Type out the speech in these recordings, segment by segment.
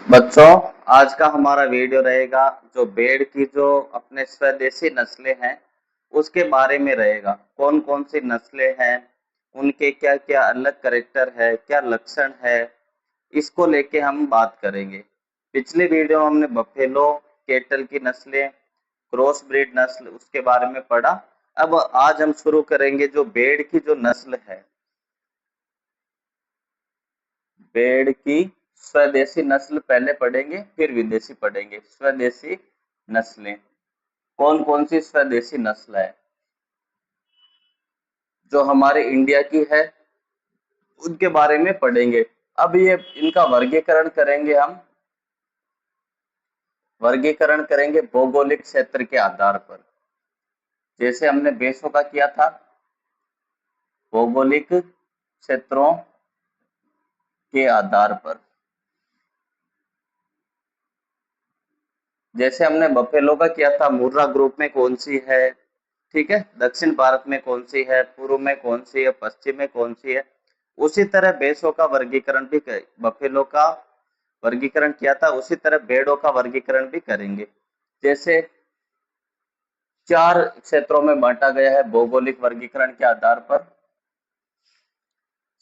बच्चों, आज का हमारा वीडियो रहेगा जो भेड़ की जो अपने स्वदेशी नस्लें हैं उसके बारे में रहेगा। कौन कौन सी नस्लें हैं, उनके क्या क्या अलग कैरेक्टर है, क्या लक्षण है, इसको लेके हम बात करेंगे। पिछले वीडियो में हमने बफेलो कैटल की नस्लें, क्रॉस ब्रीड नस्ल उसके बारे में पढ़ा। अब आज हम शुरू करेंगे जो भेड़ की जो नस्ल है, भेड़ की स्वदेशी नस्ल पहले पढ़ेंगे, फिर विदेशी पढ़ेंगे। स्वदेशी नस्लें कौन कौन सी स्वदेशी नस्ल है जो हमारे इंडिया की है, उनके बारे में पढ़ेंगे। अब ये इनका वर्गीकरण करेंगे हम, वर्गीकरण करेंगे भौगोलिक क्षेत्र के आधार पर। जैसे हमने देशों का किया था, भौगोलिक क्षेत्रों के आधार पर। जैसे हमने बफेलो का किया था, मुर्रा ग्रुप में कौन सी है, ठीक है, दक्षिण भारत में कौन सी है, पूर्व में कौन सी है, पश्चिम में कौन सी है। उसी तरह भैंसों का वर्गीकरण भी बफेलो का वर्गीकरण किया था, उसी तरह भेड़ों का वर्गीकरण भी करेंगे। जैसे 4 क्षेत्रों में बांटा गया है भौगोलिक वर्गीकरण के आधार पर।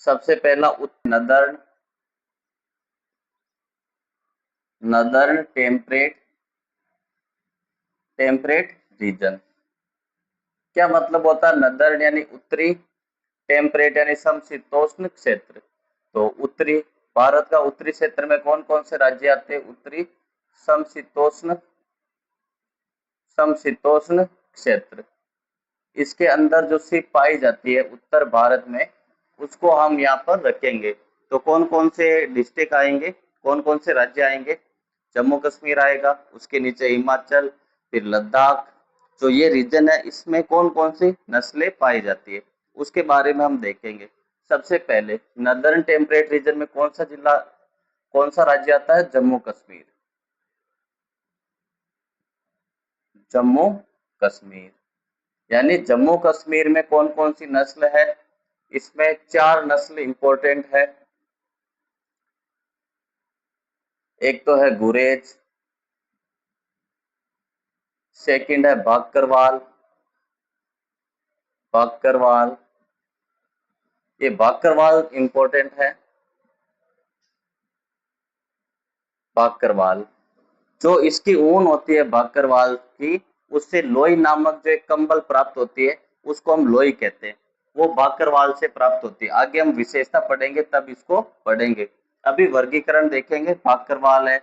सबसे पहला नदर्न नदर्न टेम्परेट रीजन। क्या मतलब होता है नदर्न यानी उत्तरी, टेम्परेट यानी समशीतोष्ण क्षेत्र। तो उत्तरी, भारत का उत्तरी क्षेत्र में कौन कौन से राज्य आते हैं? उत्तरी समशीतोष्ण समशीतोष्ण क्षेत्र। इसके अंदर जो सिप पाई जाती है उत्तर भारत में, उसको हम यहाँ पर रखेंगे। तो कौन कौन से डिस्ट्रिक्ट आएंगे, कौन कौन से राज्य आएंगे? जम्मू कश्मीर आएगा, उसके नीचे हिमाचल, फिर लद्दाख। जो ये रीजन है इसमें कौन कौन सी नस्लें पाई जाती है उसके बारे में हम देखेंगे। सबसे पहले नदर्न टेम्परेट रीजन में कौन सा जिला, कौन सा राज्य आता है? जम्मू कश्मीर। जम्मू कश्मीर यानी जम्मू कश्मीर में कौन कौन सी नस्ल है? इसमें 4 नस्ल इंपॉर्टेंट है। एक तो है गुरेज, सेकंड है बाकरवाल, बाकरवाल, ये बाकरवाल इंपॉर्टेंट है। बाकरवाल, जो इसकी ऊन होती है बाकरवाल की, उससे लोई नामक जो एक कंबल प्राप्त होती है, उसको हम लोई कहते हैं। वो बाकरवाल से प्राप्त होती है। आगे हम विशेषता पढ़ेंगे तब इसको पढ़ेंगे। अभी वर्गीकरण देखेंगे। बाकरवाल है,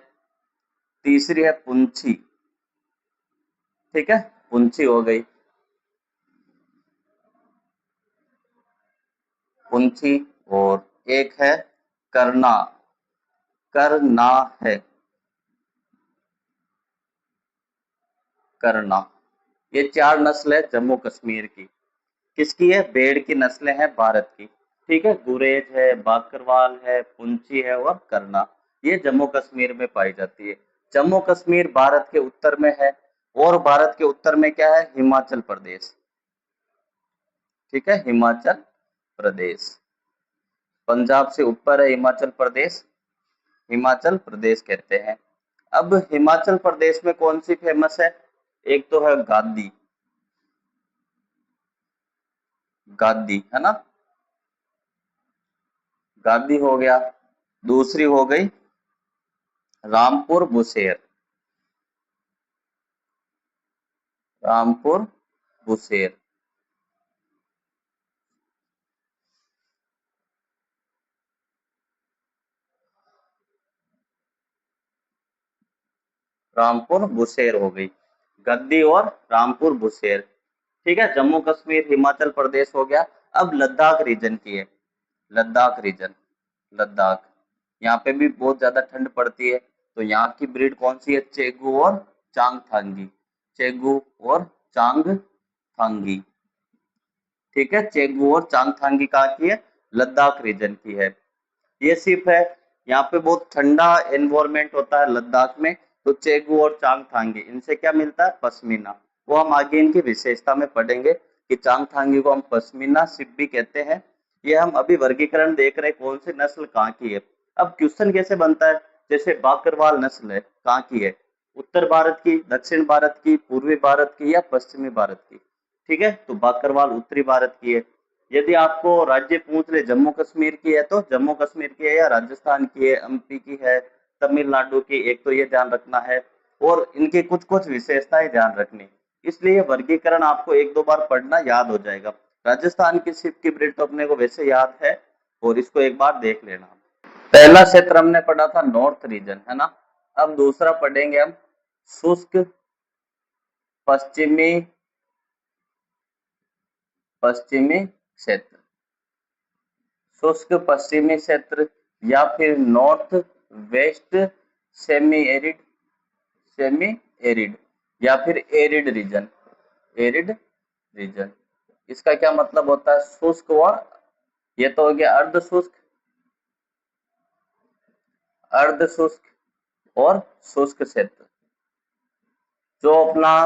तीसरी है पुंछी, ठीक है, पुंछी हो गई, पुंछी। और एक है करना, करना है, करना। ये 4 नस्ल है जम्मू कश्मीर की। किसकी है? भेड़ की नस्लें हैं भारत की, ठीक है। गुरेज है, बाकरवाल है, पुंछी है और करना। ये जम्मू कश्मीर में पाई जाती है। जम्मू कश्मीर भारत के उत्तर में है, और भारत के उत्तर में क्या है? हिमाचल प्रदेश, ठीक है, हिमाचल प्रदेश। पंजाब से ऊपर है हिमाचल प्रदेश, हिमाचल प्रदेश कहते हैं। अब हिमाचल प्रदेश में कौन सी फेमस है? एक तो है गादी, गादी है ना, गादी हो गया। दूसरी हो गई Rampur Bushehr, Rampur Bushehr. Rampur Bushehr हो गई, गद्दी और रामपुर बुशेर, ठीक है। जम्मू कश्मीर हिमाचल प्रदेश हो गया। अब लद्दाख रीजन की है, लद्दाख रीजन, लद्दाख। यहाँ पे भी बहुत ज्यादा ठंड पड़ती है, तो यहाँ की ब्रीड कौन सी है? चेगू और चांगथांगी, चेगू और चांगथांगी, ठीक है। चेगू और चांगथांगी कहाँ की है? लद्दाख रीजन की है। ये सिर्फ है, यहाँ पे बहुत ठंडा एनवायरमेंट होता है लद्दाख में। तो चेगू और चांगथांगी, इनसे क्या मिलता है? पश्मीना। वो हम आगे इनकी विशेषता में पढ़ेंगे कि चांगथांगी को हम पश्मीना सिप भी कहते हैं। ये हम अभी वर्गीकरण देख रहे हैं कौन सी नस्ल कहाँ की है। अब क्वेश्चन कैसे बनता है? जैसे बाकरवाल नस्ल है, कहाँ की है? उत्तर भारत की, दक्षिण भारत की, पूर्वी भारत की या पश्चिमी भारत की? ठीक है, तो बाकरवाल उत्तरी भारत की है। यदि आपको राज्य पूछ ले जम्मू कश्मीर की है तो जम्मू कश्मीर की है, या राजस्थान की है, एमपी की है, तमिलनाडु की, एक तो ये ध्यान रखना है। और इनकी कुछ कुछ विशेषताएं ध्यान रखनी, इसलिए वर्गीकरण आपको एक दो बार पढ़ना याद हो जाएगा। राजस्थान की सिप की ब्रीड तो अपने को वैसे याद है, और इसको एक बार देख लेना। पहला क्षेत्र हमने पढ़ा था नॉर्थ रीजन, है ना। अब दूसरा पढ़ेंगे हम शुष्क पश्चिमी पश्चिमी क्षेत्र। शुष्क पश्चिमी क्षेत्र, या फिर north west semi arid, semi arid, या फिर एरिड रीजन, एरिड रीजन। इसका क्या मतलब होता है? शुष्क व, ये तो हो गया अर्ध शुष्क, अर्ध शुष्क और शुष्क क्षेत्र। जो अपना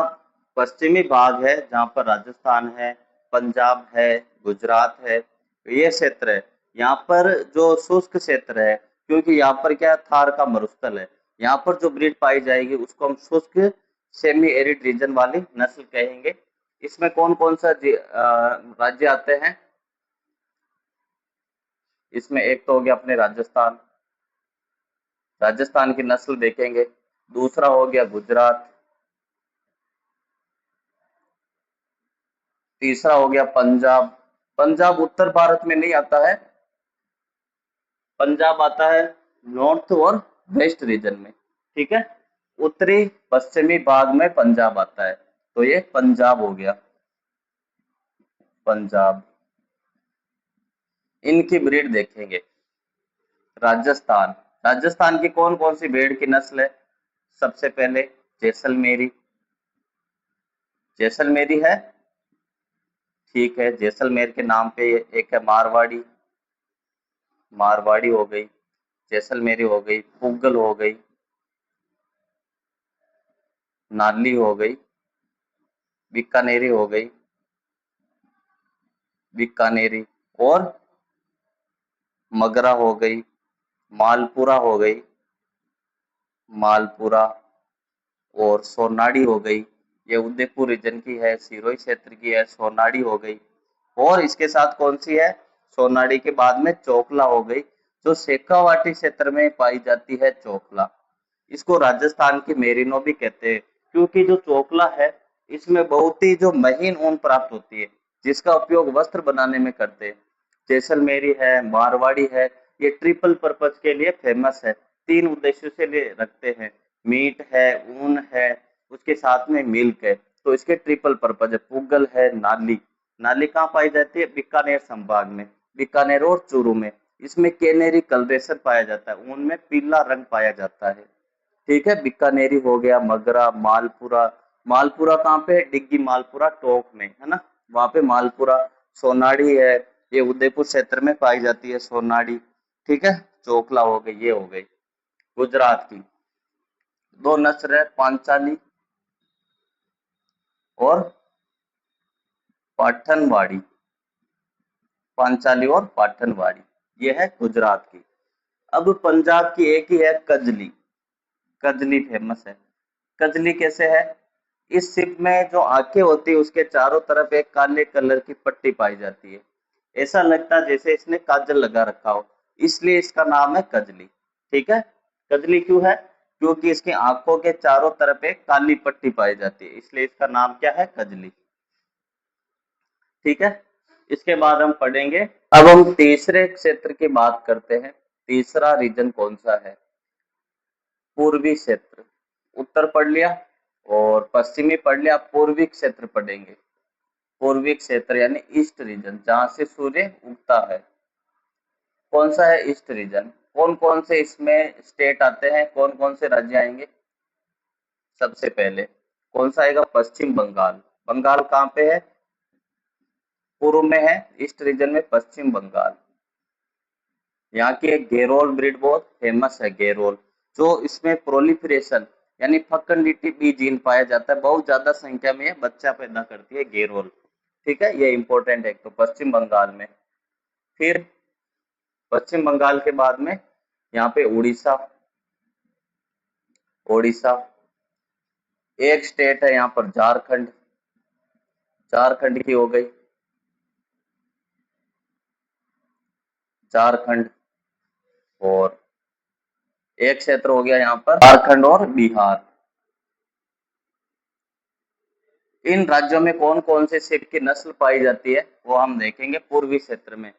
पश्चिमी भाग है, जहां पर राजस्थान है, पंजाब है, गुजरात है, ये क्षेत्र है। यहाँ पर जो शुष्क क्षेत्र है, क्योंकि यहाँ पर क्या है, थार का मरुस्थल है, यहाँ पर जो ब्रीड पाई जाएगी उसको हम शुष्क सेमी एरिड रीजन वाली नस्ल कहेंगे। इसमें कौन कौन सा राज्य आते हैं? इसमें एक तो हो गया अपने राजस्थान, राजस्थान की नस्ल देखेंगे। दूसरा हो गया गुजरात, तीसरा हो गया पंजाब। पंजाब उत्तर भारत में नहीं आता है, पंजाब आता है नॉर्थ और वेस्ट रीजन में। ठीक है, उत्तरी पश्चिमी भाग में पंजाब आता है, तो ये पंजाब हो गया, पंजाब। इनकी ब्रीड देखेंगे। राजस्थान, राजस्थान की कौन कौन सी भेड़ की नस्ल है? सबसे पहले जैसलमेरी, जैसलमेरी है, ठीक है। जैसलमेर के नाम पे एक है मारवाड़ी, मारवाड़ी हो गई, जैसलमेरी हो गई, पुगल हो गई, नाली हो गई, बीकानेरी हो गई, बीकानेरी, और मगरा हो गई, मालपुरा हो गई, मालपुरा, और सोनाड़ी हो गई, ये उदयपुर रीजन की है, सिरोही क्षेत्र की है, सोनाड़ी हो गई। और इसके साथ कौन सी है? सोनाड़ी के बाद में चोकला हो गई, जो शेखावाटी क्षेत्र में पाई जाती है, चोकला। इसको राजस्थान की मेरिनो भी कहते हैं, क्योंकि जो चोकला है इसमें बहुत ही जो महीन ऊन प्राप्त होती है, जिसका उपयोग वस्त्र बनाने में करते हैं। जैसलमेरी है, मारवाड़ी है, ये ट्रिपल पर्पज के लिए फेमस है, तीन उद्देश्यों से लिए रखते हैं। मीट है, ऊन है, उसके साथ में मिल्क है, तो इसके ट्रिपल पर्पज है। पुगल है, नाली, नाली कहाँ पाई जाती है? बीकानेर संभाग में, बीकानेर और चूरू में। इसमें केनेरी कलरेशन पाया जाता है, ऊन में पीला रंग पाया जाता है। ठीक है, बीकानेरी हो गया, मगरा, मालपुरा। मालपुरा कहाँ पे है? डिग्गी मालपुरा टोक में, है ना, वहां पे मालपुरा। सोनाड़ी है, ये उदयपुर क्षेत्र में पाई जाती है, सोनाड़ी। ठीक है, चोकला हो गई, ये हो गई गुजरात की। दो नस्ल है, पांचाली और पाठनवाड़ी, पांचाली और पाठनवाड़ी, ये है गुजरात की। अब पंजाब की एक ही है कजली, कजली फेमस है। कजली कैसे है? इस सिप में जो आंखें होती है उसके चारों तरफ एक काले कलर की पट्टी पाई जाती है, ऐसा लगता है जैसे इसने काजल लगा रखा हो, इसलिए इसका नाम है कजली। ठीक है, कजली क्यों है? क्योंकि इसकी आंखों के चारों तरफ एक काली पट्टी पाई जाती है, इसलिए इसका नाम क्या है? कजली। ठीक है, इसके बाद हम पढ़ेंगे, अब हम तीसरे क्षेत्र की बात करते हैं। तीसरा रीजन कौन सा है? पूर्वी क्षेत्र। उत्तर पढ़ लिया और पश्चिमी पढ़ लिया, पूर्वी क्षेत्र पढ़ेंगे। पूर्वी क्षेत्र यानी ईस्ट रीजन, जहां से सूर्य उगता है। कौन सा है ईस्ट रीजन? कौन कौन से इसमें स्टेट आते हैं, कौन कौन से राज्य आएंगे? सबसे पहले कौन सा आएगा? पश्चिम बंगाल। बंगाल कहाँ पे है? पूर्व में है, ईस्ट रीजन में पश्चिम बंगाल। यहाँ की एक गेरोल ब्रीड बहुत फेमस है, गेरोल, जो इसमें प्रोलिफरेशन यानी फकंडिटी बी जीन पाया जाता है, बहुत ज्यादा संख्या में ये बच्चा पैदा करती है, गेरोल। ठीक है, ये इंपॉर्टेंट है, तो पश्चिम बंगाल में। फिर पश्चिम बंगाल के बाद में यहाँ पे उड़ीसा, ओडिशा। एक स्टेट है यहाँ पर झारखंड, झारखंड की हो गई, झारखंड। और एक क्षेत्र हो गया यहाँ पर झारखंड और बिहार। इन राज्यों में कौन कौन से सीप की नस्ल पाई जाती है वो हम देखेंगे पूर्वी क्षेत्र में।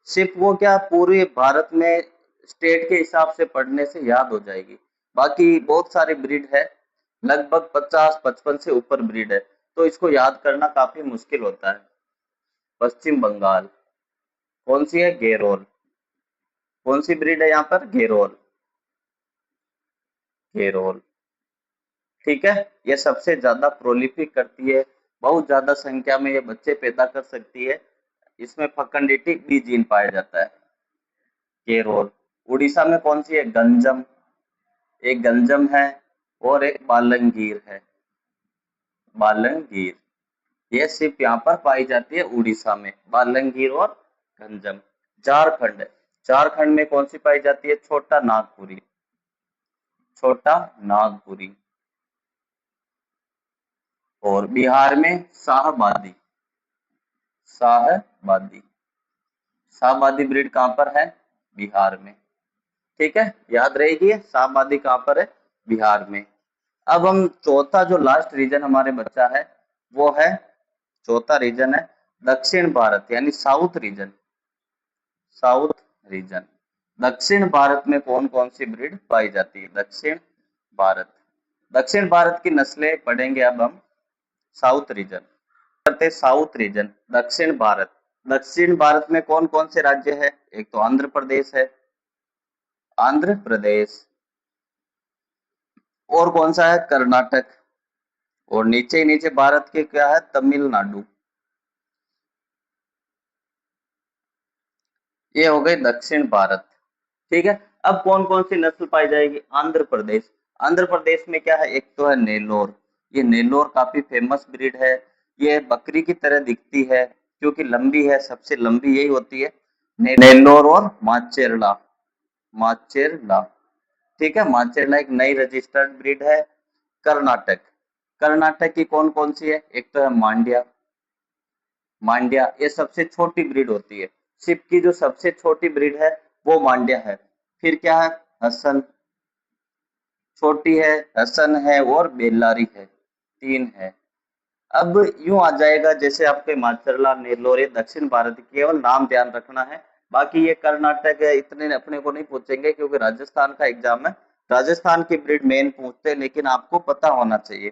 सीप वो क्या पूर्वी भारत में स्टेट के हिसाब से पढ़ने से याद हो जाएगी। बाकी बहुत सारी ब्रीड है, लगभग 50-55 से ऊपर ब्रीड है, तो इसको याद करना काफी मुश्किल होता है। पश्चिम बंगाल। कौन सी है? घेरोल। कौन सी ब्रीड है यहाँ पर? घेरोल, घेरोल। ठीक है, ये सबसे ज्यादा प्रोलिफिक करती है, बहुत ज्यादा संख्या में ये बच्चे पैदा कर सकती है। इसमें फकंडिटी बी जीन पाया जाता है। केरोल। उड़ीसा में कौन सी है? गंजम। एक गंजम है और एक बालंगीर है, बालंगीर। ये सिर्फ यहाँ पर पाई जाती है उड़ीसा में, बालंगीर और गंजम। झारखंड, झारखंड में कौन सी पाई जाती है? छोटा नागपुरी, छोटा नागपुरी। और बिहार में शाहबादी, शाहबादी। शाहबादी ब्रीड कहाँ पर है? बिहार में। ठीक है, याद रहेगी ये शाहबादी कहाँ पर है? बिहार में। अब हम चौथा जो लास्ट रीजन हमारे बच्चा है वो है, चौथा रीजन है दक्षिण भारत यानी साउथ रीजन, साउथ रीजन। दक्षिण भारत में कौन कौन सी ब्रीड पाई जाती है? दक्षिण भारत, दक्षिण भारत की नस्लें पढ़ेंगे अब हम। साउथ रीजन करते, साउथ रीजन दक्षिण भारत। दक्षिण भारत में कौन कौन से राज्य है? एक तो आंध्र प्रदेश है, आंध्र प्रदेश। और कौन सा है? कर्नाटक। और नीचे ही नीचे भारत के क्या है? तमिलनाडु। ये हो गई दक्षिण भारत। ठीक है, अब कौन कौन सी नस्ल पाई जाएगी? आंध्र प्रदेश। आंध्र प्रदेश में क्या है? एक तो है नेलोर, ये नेलोर काफी फेमस ब्रीड है। ये बकरी की तरह दिखती है क्योंकि लंबी है, सबसे लंबी यही होती है। नेलोर और माचेरला, माचेरला। ठीक है, माचेरला एक नई रजिस्टर्ड ब्रीड है। कर्नाटक, कर्नाटक की कौन कौन सी है? एक तो है मांड्या, मांड्या ये सबसे छोटी ब्रीड होती है। शिप की जो सबसे छोटी ब्रीड है वो मांड्या है। फिर क्या है? हसन, छोटी है, हसन है और बेल्लारी है, तीन है। अब यूं आ जाएगा जैसे आपके माचरला नेल्लोर, ये दक्षिण भारत की, केवल नाम ध्यान रखना है। बाकी ये कर्नाटक है इतने अपने को नहीं पूछेंगे क्योंकि राजस्थान का एग्जाम है, राजस्थान की ब्रीड मेन पूछते हैं, लेकिन आपको पता होना चाहिए।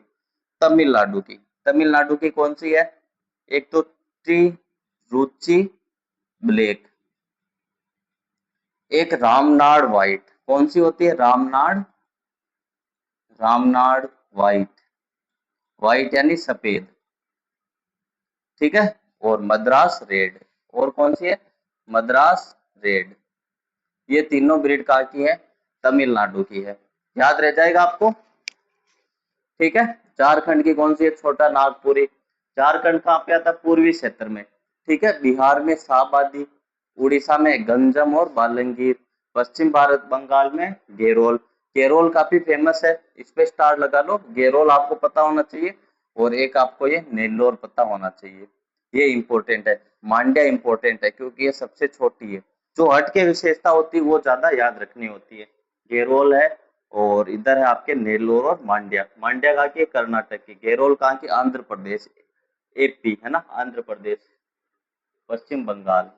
तमिलनाडु की, तमिलनाडु की कौन सी है? एक तो टी रुचि ब्लैक, एक रामनाड़ व्हाइट। कौन सी होती है? रामनाड़, रामनाड़ व्हाइट, व्हाइट यानी सफेद। ठीक है, और मद्रास रेड। और कौन सी है? मद्रास रेड। ये तीनों ब्रीड कहाँ की है? तमिलनाडु की है। याद रह जाएगा आपको। ठीक है, झारखंड की कौन सी है? छोटा नागपुरी। झारखंड कहाँ पे आता? पूर्वी क्षेत्र में। ठीक है, बिहार में शाहबादी, उड़ीसा में गंजम और बालंगीर, पश्चिम भारत बंगाल में गेरोल। गेरोल काफी फेमस है, इस पे स्टार लगा लो, गेरोल आपको पता होना चाहिए। और एक आपको ये नेल्लोर पता होना चाहिए, ये इंपॉर्टेंट है। मांड्या इंपॉर्टेंट है क्योंकि ये सबसे छोटी है, जो हट के विशेषता होती है वो ज्यादा याद रखनी होती है। गेरोल है, और इधर है आपके नेल्लोर और मांड्या। मांड्या कहाँ की? कर्नाटक की। गेरोल कहाँ की? आंध्र प्रदेश, एपी है ना, आंध्र प्रदेश, पश्चिम बंगाल।